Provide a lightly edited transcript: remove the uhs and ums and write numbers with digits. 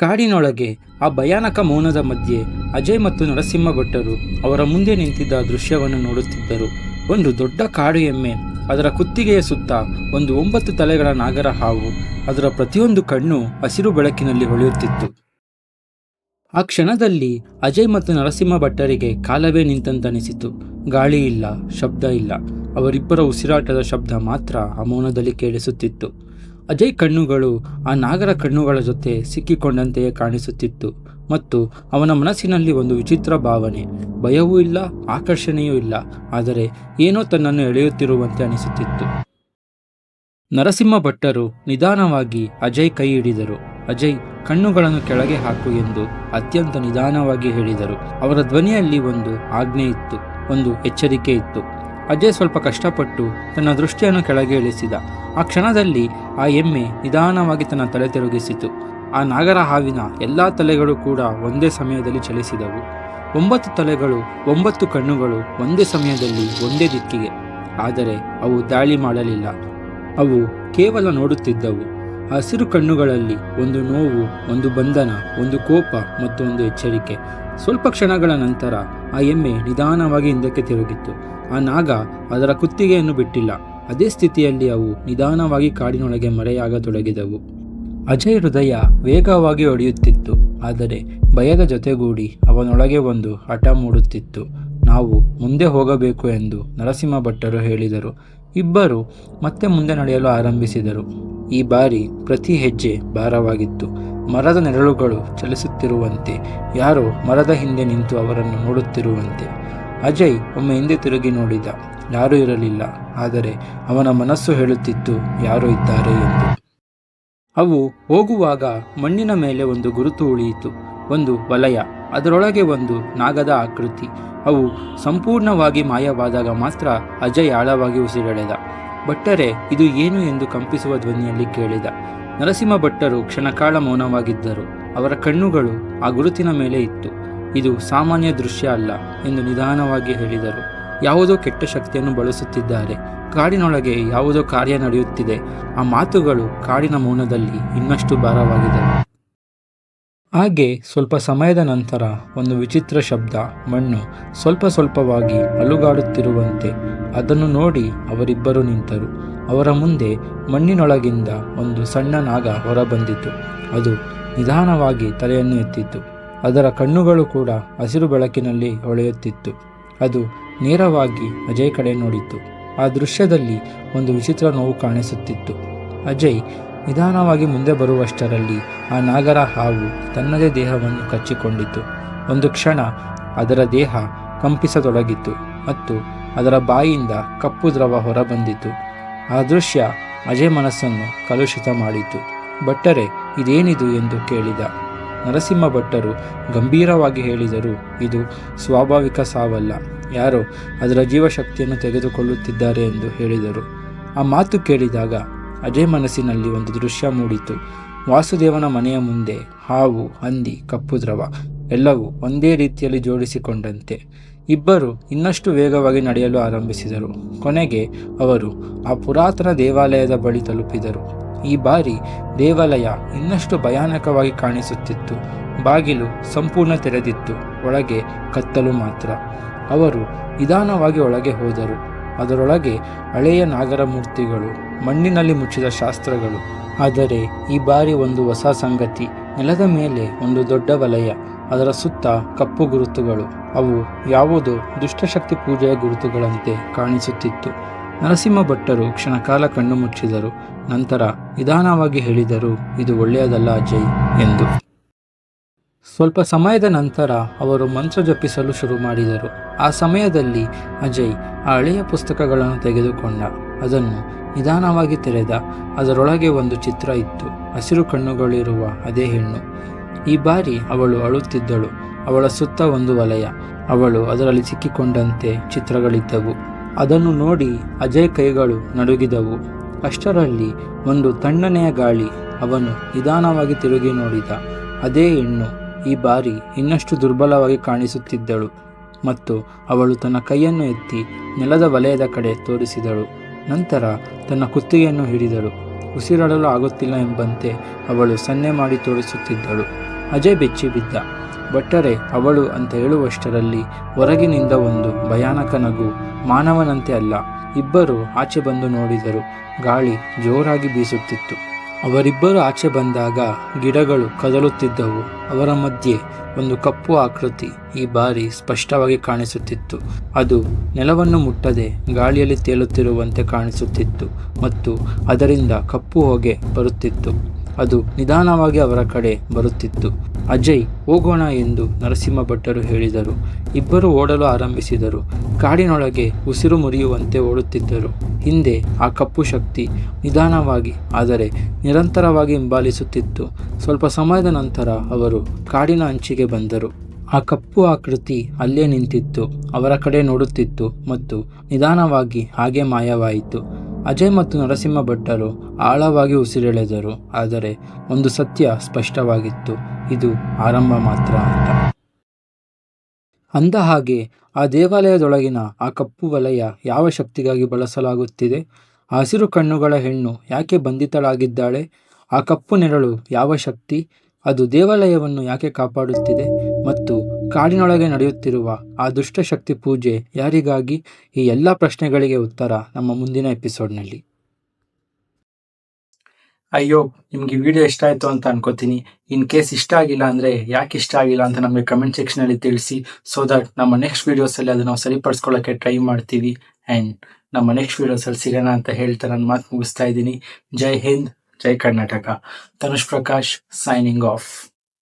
ಕಾಡಿನೊಳಗೆ ಆ ಭಯಾನಕ ಮೌನದ ಮಧ್ಯೆ ಅಜಯ್ ಮತ್ತು ನರಸಿಂಹ ಭಟ್ಟರು ಅವರ ಮುಂದೆ ನಿಂತಿದ್ದ ದೃಶ್ಯವನ್ನು ನೋಡುತ್ತಿದ್ದರು. ಒಂದು ದೊಡ್ಡ ಕಾಡು ಎಮ್ಮೆ, ಅದರ ಕುತ್ತಿಗೆಯ ಸುತ್ತ ಒಂದು 9 ತಲೆಗಳ ನಾಗರ ಹಾವು, ಅದರ ಪ್ರತಿಯೊಂದು ಕಣ್ಣು ಹಸಿರು ಬೆಳಕಿನಲ್ಲಿ ಹೊಳೆಯುತ್ತಿತ್ತು. ಆ ಕ್ಷಣದಲ್ಲಿ ಅಜಯ್ ಮತ್ತು ನರಸಿಂಹ ಭಟ್ಟರಿಗೆ ಕಾಲವೇ ನಿಂತಂತನಿಸಿತು. ಗಾಳಿ ಇಲ್ಲ, ಶಬ್ದ ಇಲ್ಲ, ಅವರಿಬ್ಬರ ಉಸಿರಾಟದ ಶಬ್ದ ಮಾತ್ರ ಆ ಮೌನದಲ್ಲಿ ಕೇಳಿಸುತ್ತಿತ್ತು. ಅಜಯ್ ಕಣ್ಣುಗಳು ಆ ನಾಗರ ಕಣ್ಣುಗಳ ಜೊತೆ ಸಿಕ್ಕಿಕೊಂಡಂತೆಯೇ ಕಾಣಿಸುತ್ತಿತ್ತು ಮತ್ತು ಅವನ ಮನಸ್ಸಿನಲ್ಲಿ ಒಂದು ವಿಚಿತ್ರ ಭಾವನೆ. ಭಯವೂ ಇಲ್ಲ, ಆಕರ್ಷಣೆಯೂ ಇಲ್ಲ, ಆದರೆ ಏನೋ ತನ್ನನ್ನು ಎಳೆಯುತ್ತಿರುವಂತೆ ಅನಿಸುತ್ತಿತ್ತು. ನರಸಿಂಹ ಭಟ್ಟರು ನಿಧಾನವಾಗಿ ಅಜಯ್ ಕೈ ಹಿಡಿದರು. ಅಜಯ್, ಕಣ್ಣುಗಳನ್ನು ಕೆಳಗೆ ಹಾಕು ಎಂದು ಅತ್ಯಂತ ನಿಧಾನವಾಗಿ ಹೇಳಿದರು. ಅವರ ಧ್ವನಿಯಲ್ಲಿ ಒಂದು ಆಜ್ಞೆ ಇತ್ತು, ಒಂದು ಎಚ್ಚರಿಕೆ ಇತ್ತು. ಅಜಯ್ ಸ್ವಲ್ಪ ಕಷ್ಟಪಟ್ಟು ತನ್ನ ದೃಷ್ಟಿಯನ್ನು ಕೆಳಗೆ ಇಳಿಸಿದ. ಆ ಕ್ಷಣದಲ್ಲಿ ಆ ಎಮ್ಮೆ ನಿಧಾನವಾಗಿ ತನ್ನ ತಲೆ ತಿರುಗಿಸಿತು. ಆ ನಾಗರ ಹಾವಿನ ಎಲ್ಲ ತಲೆಗಳು ಕೂಡ ಒಂದೇ ಸಮಯದಲ್ಲಿ ಚಲಿಸಿದವು. 9 ತಲೆಗಳು, 9 ಕಣ್ಣುಗಳು ಒಂದೇ ಸಮಯದಲ್ಲಿ ಒಂದೇ ದಿಕ್ಕಿಗೆ. ಆದರೆ ಅವು ದಾಳಿ ಮಾಡಲಿಲ್ಲ, ಅವು ಕೇವಲ ನೋಡುತ್ತಿದ್ದವು. ಹಸಿರು ಕಣ್ಣುಗಳಲ್ಲಿ ಒಂದು ನೋವು, ಒಂದು ಬಂಧನ, ಒಂದು ಕೋಪ ಮತ್ತು ಒಂದು ಎಚ್ಚರಿಕೆ. ಸ್ವಲ್ಪ ಕ್ಷಣಗಳ ನಂತರ ಆ ಎಮ್ಮೆ ನಿಧಾನವಾಗಿ ಹಿಂದಕ್ಕೆ ತಿರುಗಿತ್ತು. ಆ ನಾಗ ಅದರ ಕುತ್ತಿಗೆಯನ್ನು ಬಿಟ್ಟಿಲ್ಲ. ಅದೇ ಸ್ಥಿತಿಯಲ್ಲಿ ಅವು ನಿಧಾನವಾಗಿ ಕಾಡಿನೊಳಗೆ ಮರೆಯಾಗತೊಡಗಿದವು. ಅಜಯ್ ಹೃದಯ ವೇಗವಾಗಿ ಹೊಡೆಯುತ್ತಿತ್ತು, ಆದರೆ ಭಯದ ಜೊತೆಗೂಡಿ ಅವನೊಳಗೆ ಒಂದು ಹಠ ಮೂಡುತ್ತಿತ್ತು. ನಾವು ಮುಂದೆ ಹೋಗಬೇಕು ಎಂದು ನರಸಿಂಹ ಭಟ್ಟರು ಹೇಳಿದರು. ಇಬ್ಬರು ಮತ್ತೆ ಮುಂದೆ ನಡೆಯಲು ಆರಂಭಿಸಿದರು. ಈ ಬಾರಿ ಪ್ರತಿ ಹೆಜ್ಜೆ ಭಾರವಾಗಿತ್ತು. ಮರದ ನೆರಳುಗಳು ಚಲಿಸುತ್ತಿರುವಂತೆ, ಯಾರೋ ಮರದ ಹಿಂದೆ ನಿಂತು ಅವರನ್ನು ನೋಡುತ್ತಿರುವಂತೆ. ಅಜಯ್ ಒಮ್ಮೆ ಹಿಂದೆ ತಿರುಗಿ ನೋಡಿದ. ಯಾರೂ ಇರಲಿಲ್ಲ, ಆದರೆ ಅವನ ಮನಸ್ಸು ಹೇಳುತ್ತಿತ್ತು ಯಾರೋ ಇದ್ದಾರೆ ಎಂದು. ಅವು ಹೋಗುವಾಗ ಮಣ್ಣಿನ ಮೇಲೆ ಒಂದು ಗುರುತು ಉಳಿಯಿತು, ಒಂದು ವಲಯ, ಅದರೊಳಗೆ ಒಂದು ನಾಗದ ಆಕೃತಿ. ಅವು ಸಂಪೂರ್ಣವಾಗಿ ಮಾಯವಾದಾಗ ಮಾತ್ರ ಅಜಯ್ ಆಳವಾಗಿ ಉಸಿರೆಳೆದ. ಭಟ್ಟರೆ, ಇದು ಏನು ಎಂದು ಕಂಪಿಸುವ ಧ್ವನಿಯಲ್ಲಿ ಕೇಳಿದ. ನರಸಿಂಹ ಭಟ್ಟರು ಕ್ಷಣಕಾಲ ಮೌನವಾಗಿದ್ದರು. ಅವರ ಕಣ್ಣುಗಳು ಆ ಗುರುತಿನ ಮೇಲೆ ಇತ್ತು. ಇದು ಸಾಮಾನ್ಯ ದೃಶ್ಯ ಅಲ್ಲ ಎಂದು ನಿಧಾನವಾಗಿ ಹೇಳಿದರು. ಯಾವುದೋ ಕೆಟ್ಟ ಶಕ್ತಿಯನ್ನು ಬಳಸುತ್ತಿದ್ದಾರೆ. ಕಾಡಿನೊಳಗೆ ಯಾವುದೋ ಕಾರ್ಯ ನಡೆಯುತ್ತಿದೆ. ಆ ಮಾತುಗಳು ಕಾಡಿನ ಮೌನದಲ್ಲಿ ಇನ್ನಷ್ಟು ಭಾರವಾಗಿದ್ದವು. ಹಾಗೆ ಸ್ವಲ್ಪ ಸಮಯದ ನಂತರ ಒಂದು ವಿಚಿತ್ರ ಶಬ್ದ, ಮಣ್ಣು ಸ್ವಲ್ಪ ಸ್ವಲ್ಪವಾಗಿ ಅಲುಗಾಡುತ್ತಿರುವಂತೆ. ಅದನ್ನು ನೋಡಿ ಅವರಿಬ್ಬರು ನಿಂತರು. ಅವರ ಮುಂದೆ ಮಣ್ಣಿನೊಳಗಿಂದ ಒಂದು ಸಣ್ಣ ನಾಗ ಹೊರಬಂದಿತು. ಅದು ನಿಧಾನವಾಗಿ ತಲೆಯನ್ನು ಎತ್ತಿತು. ಅದರ ಕಣ್ಣುಗಳು ಕೂಡ ಹಸಿರು ಬೆಳಕಿನಲ್ಲಿ ಹೊಳೆಯುತ್ತಿತ್ತು. ಅದು ನೇರವಾಗಿ ಅಜಯ್ ಕಡೆ ನೋಡಿತು. ಆ ದೃಶ್ಯದಲ್ಲಿ ಒಂದು ವಿಚಿತ್ರ ನೋವು ಕಾಣಿಸುತ್ತಿತ್ತು. ಅಜಯ್ ನಿಧಾನವಾಗಿ ಮುಂದೆ ಬರುವಷ್ಟರಲ್ಲಿ ಆ ನಾಗರ ಹಾವು ತನ್ನದೇ ದೇಹವನ್ನು ಕಚ್ಚಿಕೊಂಡಿತು. ಒಂದು ಕ್ಷಣ ಅದರ ದೇಹ ಕಂಪಿಸತೊಡಗಿತು ಮತ್ತು ಅದರ ಬಾಯಿಯಿಂದ ಕಪ್ಪು ದ್ರವ ಹೊರಬಂದಿತು. ಆ ದೃಶ್ಯ ಅಜಯ್ ಮನಸ್ಸನ್ನು ಕಲುಷಿತ ಮಾಡಿತು. ಭಟ್ಟರೆ, ಇದೇನಿದು ಎಂದು ಕೇಳಿದ. ನರಸಿಂಹ ಭಟ್ಟರು ಗಂಭೀರವಾಗಿ ಹೇಳಿದರು, ಇದು ಸ್ವಾಭಾವಿಕ ಸಾವಲ್ಲ, ಯಾರೋ ಅದರ ಜೀವಶಕ್ತಿಯನ್ನು ತೆಗೆದುಕೊಳ್ಳುತ್ತಿದ್ದಾರೆ ಎಂದು ಹೇಳಿದರು. ಆ ಮಾತು ಕೇಳಿದಾಗ ಅಜಯ್ ಮನಸ್ಸಿನಲ್ಲಿ ಒಂದು ದೃಶ್ಯ ಮೂಡಿತು. ವಾಸುದೇವನ ಮನೆಯ ಮುಂದೆ ಹಾವು, ಹಂದಿ, ಕಪ್ಪು ದ್ರವ ಎಲ್ಲವೂ ಒಂದೇ ರೀತಿಯಲ್ಲಿ ಜೋಡಿಸಿಕೊಂಡಂತೆ. ಇಬ್ಬರು ಇನ್ನಷ್ಟು ವೇಗವಾಗಿ ನಡೆಯಲು ಆರಂಭಿಸಿದರು. ಕೊನೆಗೆ ಅವರು ಆ ಪುರಾತನ ದೇವಾಲಯದ ಬಳಿ ತಲುಪಿದರು. ಈ ಬಾರಿ ದೇವಾಲಯ ಇನ್ನಷ್ಟು ಭಯಾನಕವಾಗಿ ಕಾಣಿಸುತ್ತಿತ್ತು. ಬಾಗಿಲು ಸಂಪೂರ್ಣ ತೆರೆದಿತ್ತು, ಒಳಗೆ ಕತ್ತಲು ಮಾತ್ರ. ಅವರು ನಿಧಾನವಾಗಿ ಒಳಗೆ ಹೋದರು. ಅದರೊಳಗೆ ಹಳೆಯ ನಾಗರ ಮೂರ್ತಿಗಳು, ಮಣ್ಣಿನಲ್ಲಿ ಮುಚ್ಚಿದ ಶಾಸ್ತ್ರಗಳು. ಆದರೆ ಈ ಬಾರಿ ಒಂದು ಹೊಸ ಸಂಗತಿ. ನೆಲದ ಮೇಲೆ ಒಂದು ದೊಡ್ಡ ವಲಯ, ಅದರ ಸುತ್ತ ಕಪ್ಪು ಗುರುತುಗಳು. ಅವು ಯಾವುದೋ ದುಷ್ಟಶಕ್ತಿ ಪೂಜೆಯ ಗುರುತುಗಳಂತೆ ಕಾಣಿಸುತ್ತಿತ್ತು. ನರಸಿಂಹ ಭಟ್ಟರು ಕ್ಷಣಕಾಲ ಕಣ್ಣು ಮುಚ್ಚಿದರು. ನಂತರ ನಿಧಾನವಾಗಿ ಹೇಳಿದರು, ಇದು ಒಳ್ಳೆಯದಲ್ಲ ಅಜಯ್ ಎಂದು. ಸ್ವಲ್ಪ ಸಮಯದ ನಂತರ ಅವರು ಮಂತ್ರ ಜಪಿಸಲು ಶುರು ಮಾಡಿದರು. ಆ ಸಮಯದಲ್ಲಿ ಅಜಯ್ ಆ ಹಳೆಯ ಪುಸ್ತಕಗಳನ್ನು ತೆಗೆದುಕೊಂಡ. ಅದನ್ನು ನಿಧಾನವಾಗಿ ತೆರೆದ. ಅದರೊಳಗೆ ಒಂದು ಚಿತ್ರ ಇತ್ತು, ಹಸಿರು ಕಣ್ಣುಗಳಿರುವ ಅದೇ ಹೆಣ್ಣು. ಈ ಬಾರಿ ಅವಳು ಅಳುತ್ತಿದ್ದಳು. ಅವಳ ಸುತ್ತ ಒಂದು ವಲಯ, ಅವಳು ಅದರಲ್ಲಿ ಸಿಕ್ಕಿಕೊಂಡಂತೆ ಚಿತ್ರಗಳಿದ್ದವು. ಅದನ್ನು ನೋಡಿ ಅಜಯ್ ಕೈಗಳು ನಡುಗಿದವು. ಅಷ್ಟರಲ್ಲಿ ಒಂದು ತಣ್ಣನೆಯ ಗಾಳಿ. ಅವನು ನಿಧಾನವಾಗಿ ತಿರುಗಿ ನೋಡಿದ. ಅದೇ ಹೆಣ್ಣು ಈ ಬಾರಿ ಇನ್ನಷ್ಟು ದುರ್ಬಲವಾಗಿ ಕಾಣಿಸುತ್ತಿದ್ದಳು ಮತ್ತು ಅವಳು ತನ್ನ ಕೈಯನ್ನು ಎತ್ತಿ ನೆಲದ ವಲಯದ ಕಡೆ ತೋರಿಸಿದಳು. ನಂತರ ತನ್ನ ಕುತ್ತಿಗೆಯನ್ನು ಹಿಡಿದಳು. ಉಸಿರಾಡಲು ಆಗುತ್ತಿಲ್ಲ ಎಂಬಂತೆ ಅವಳು ಸನ್ನೆ ಮಾಡಿ ತೋರಿಸುತ್ತಿದ್ದಳು. ಅಜಯ್ ಬೆಚ್ಚಿ ಬಿದ್ದ. ಭಟ್ಟರೆ ಅವಳು ಅಂತ ಹೇಳುವಷ್ಟರಲ್ಲಿ ಹೊರಗಿನಿಂದ ಒಂದು ಭಯಾನಕ ನಗು, ಮಾನವನಂತೆ ಅಲ್ಲ. ಇಬ್ಬರು ಆಚೆ ಬಂದು ನೋಡಿದರು. ಗಾಳಿ ಜೋರಾಗಿ ಬೀಸುತ್ತಿತ್ತು. ಅವರಿಬ್ಬರು ಆಚೆ ಬಂದಾಗ ಗಿಡಗಳು ಕದಲುತ್ತಿದ್ದವು. ಅವರ ಮಧ್ಯೆ ಒಂದು ಕಪ್ಪು ಆಕೃತಿ ಈ ಬಾರಿ ಸ್ಪಷ್ಟವಾಗಿ ಕಾಣಿಸುತ್ತಿತ್ತು. ಅದು ನೆಲವನ್ನು ಮುಟ್ಟದೆ ಗಾಳಿಯಲ್ಲಿ ತೇಲುತ್ತಿರುವಂತೆ ಕಾಣಿಸುತ್ತಿತ್ತು ಮತ್ತು ಅದರಿಂದ ಕಪ್ಪು ಹೊಗೆ ಬರುತ್ತಿತ್ತು. ಅದು ನಿಧಾನವಾಗಿ ಅವರ ಕಡೆ ಬರುತ್ತಿತ್ತು. ಅಜಯ್, ಹೋಗೋಣ ಎಂದು ನರಸಿಂಹ ಭಟ್ಟರು ಹೇಳಿದರು. ಇಬ್ಬರು ಓಡಲು ಆರಂಭಿಸಿದರು. ಕಾಡಿನೊಳಗೆ ಉಸಿರು ಮುರಿಯುವಂತೆ ಓಡುತ್ತಿದ್ದರು. ಹಿಂದೆ ಆ ಕಪ್ಪು ಶಕ್ತಿ ನಿಧಾನವಾಗಿ ಆದರೆ ನಿರಂತರವಾಗಿ ಹಿಂಬಾಲಿಸುತ್ತಿತ್ತು. ಸ್ವಲ್ಪ ಸಮಯದ ನಂತರ ಅವರು ಕಾಡಿನ ಅಂಚಿಗೆ ಬಂದರು. ಆ ಕಪ್ಪು ಆಕೃತಿ ಅಲ್ಲೇ ನಿಂತಿತ್ತು. ಅವರ ಕಡೆ ನೋಡುತ್ತಿತ್ತು ಮತ್ತು ನಿಧಾನವಾಗಿ ಹಾಗೆ ಮಾಯವಾಯಿತು. ಅಜಯ್ ಮತ್ತು ನರಸಿಂಹ ಭಟ್ಟರು ಆಳವಾಗಿ ಉಸಿರೆಳೆದರು. ಆದರೆ ಒಂದು ಸತ್ಯ ಸ್ಪಷ್ಟವಾಗಿತ್ತು, ಇದು ಆರಂಭ ಮಾತ್ರ ಅಂತ. ಅಂದ ಹಾಗೆ ಆ ದೇವಾಲಯದೊಳಗಿನ ಆ ಕಪ್ಪು ವಲಯ ಯಾವ ಶಕ್ತಿಗಾಗಿ ಬಳಸಲಾಗುತ್ತಿದೆ? ಆ ಹಸಿರು ಕಣ್ಣುಗಳ ಹೆಣ್ಣು ಯಾಕೆ ಬಂಧಿತಳಾಗಿದ್ದಾಳೆ? ಆ ಕಪ್ಪು ನೆರಳು ಯಾವ ಶಕ್ತಿ? ಅದು ದೇವಾಲಯವನ್ನು ಯಾಕೆ ಕಾಪಾಡುತ್ತಿದೆ? ಮತ್ತು ಕಾಡಿನೊಳಗೆ ನಡೆಯುತ್ತಿರುವ ಆ ದುಷ್ಟಶಕ್ತಿ ಪೂಜೆ ಯಾರಿಗಾಗಿ? ಈ ಎಲ್ಲ ಪ್ರಶ್ನೆಗಳಿಗೆ ಉತ್ತರ ನಮ್ಮ ಮುಂದಿನ ಎಪಿಸೋಡ್ನಲ್ಲಿ. ಅಯ್ಯೋ, ನಿಮ್ಗೆ ಈ ವಿಡಿಯೋ ಇಷ್ಟ ಆಯಿತು ಅಂತ ಅನ್ಕೋತೀನಿ. ಇನ್ ಕೇಸ್ ಇಷ್ಟ ಆಗಿಲ್ಲ ಅಂದರೆ ಯಾಕೆ ಇಷ್ಟ ಆಗಿಲ್ಲ ಅಂತ ನಮಗೆ ಕಮೆಂಟ್ ಸೆಕ್ಷನಲ್ಲಿ ತಿಳಿಸಿ. ಸೊ ದಟ್ ನಮ್ಮ ನೆಕ್ಸ್ಟ್ ವೀಡಿಯೋಸಲ್ಲಿ ಅದನ್ನು ನಾವು ಸರಿಪಡಿಸ್ಕೊಳ್ಳೋಕ್ಕೆ ಟ್ರೈ ಮಾಡ್ತೀವಿ. ಆ್ಯಂಡ್ ನಮ್ಮ ನೆಕ್ಸ್ಟ್ ವೀಡಿಯೋಸಲ್ಲಿ ಸಿಗೋಣ ಅಂತ ಹೇಳ್ತಾ ನಾನು ಮಾತು ಮುಗಿಸ್ತಾ ಇದ್ದೀನಿ. ಜೈ ಹಿಂದ್, ಜೈ ಕರ್ನಾಟಕ. Tanush Prakash signing of.